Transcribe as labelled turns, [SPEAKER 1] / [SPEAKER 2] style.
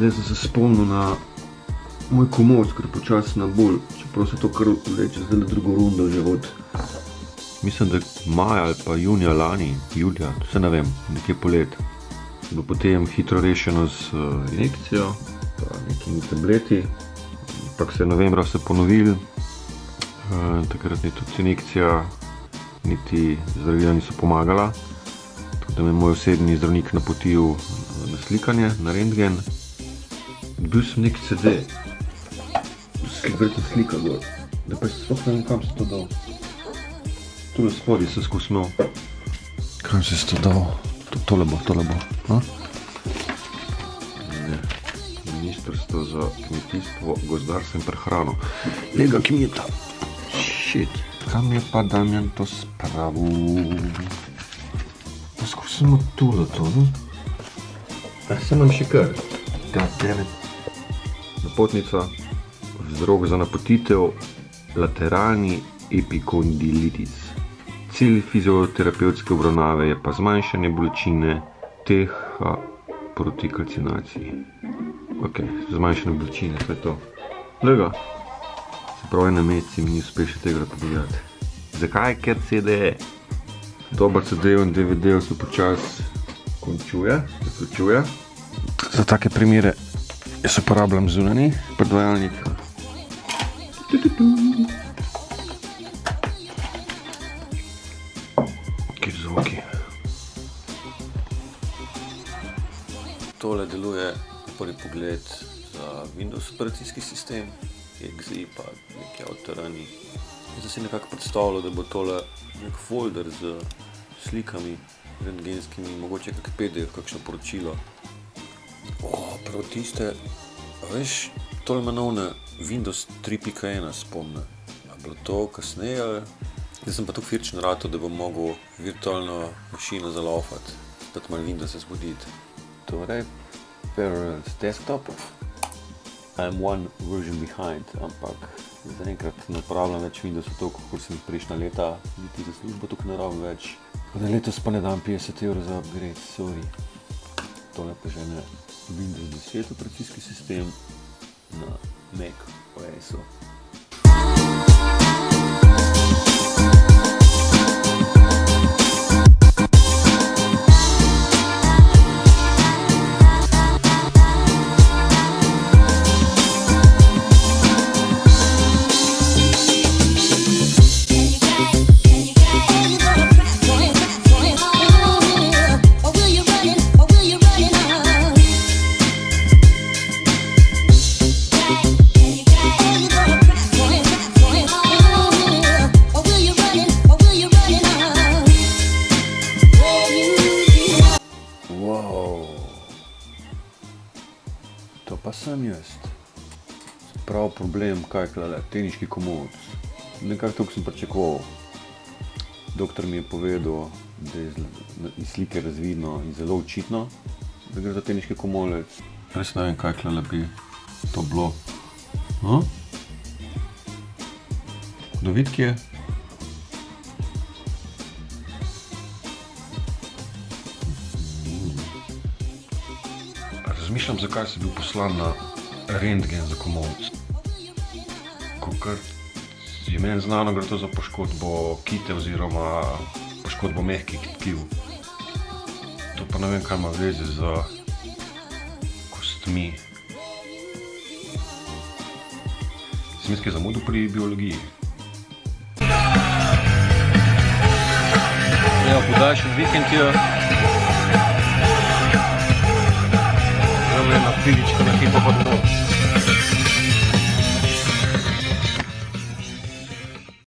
[SPEAKER 1] Zdaj sem se spomnil na moj komod, ker počasi na bolj, čeprav se to kar vleče zdaj drugo rundo že od, mislim, da maja ali pa junija lani, julija, vse ne vem, nekje polet. Bilo potem hitro rešeno z injekcijo, pa nekimi tableti, ampak se je novembra vse ponovil, takrat ni tudi injekcija, niti zdravila niso pomagala, tako da me moj osebni zdravnik napotil na slikanje, na rentgen. Dobil sem nek CD, verjetno slika gor, da pa sploh ne vem, kam se to dal. Tule spodaj se skozi imel. Kam se to dal? Tole bo. Ne, Ministrstvo za kmetijstvo, gozdarstvo in prehrano. Lega kmeta. Shit. Kam je pa Damjan to spravil? Skozi sem tule to, ne? Sem nam še kar. Goddammit. Napotnica, vzrok za napotitev, lateralni epikondilitis. Cilj fizioterapevtske obravnave je pa zmanjšanje bolečine TH proti kalcinaciji. Ok, zmanjšanje bolečine, to je to. Lega, se pravi na meseci mi ni uspeš tega pogledati. Zakaj? Ker CD? Dober CD-jev in DVD-jev se počasi zaključuje. Za take primere jaz uporabljam zunanji predvajalnik. Kjer zvuki. Tole deluje na prvi pogled za Windows operacijski sistem, exe pa neki avtorani. Jaz sem si nekako predstavljal, da bo tole nek folder z slikami rentgenskimi, mogoče kak PDF, kakšno poročilo. Prav tiste, veš, tole ima novne Windows 3.1 spomne. Je bilo to kasneje, ali? Jaz sem pa tako firčen rato, da bom mogel virtualno mašino zalaufati, spet malo Windows se zbuditi. Torej, Parallels Desktop. I'm one version behind, ampak zaenkrat ne uporabljam več Windowsa toliko, kot sem prejšnja leta, niti za službo tukaj ne rabim več. Letos pa ne dam 50 € za upgrade, sorry. Tole pa že ne Windows 10 operacijski sistem na Mac OS-u. To pa sem jaz. Prav problem, kaj je teniški komod. Nekako tako sem pričakoval. Doktor mi je povedal, da je iz slike razvidno in zelo očitno, da gre za teniški komolec. Res ne vem, kaj bi to bilo. Kdo vidi, kje je? Razmišljam, zakaj si bil poslan na rentgen za komolec. Kakor
[SPEAKER 2] je meni znano, gre to za poškodbo kite oziroma poškodbo mehkih tkiv. To pa ne vem, kaj ima veze z kostmi. Sem jaz kaj zamudil pri biologiji.
[SPEAKER 1] Ja, podaljšan vikend je.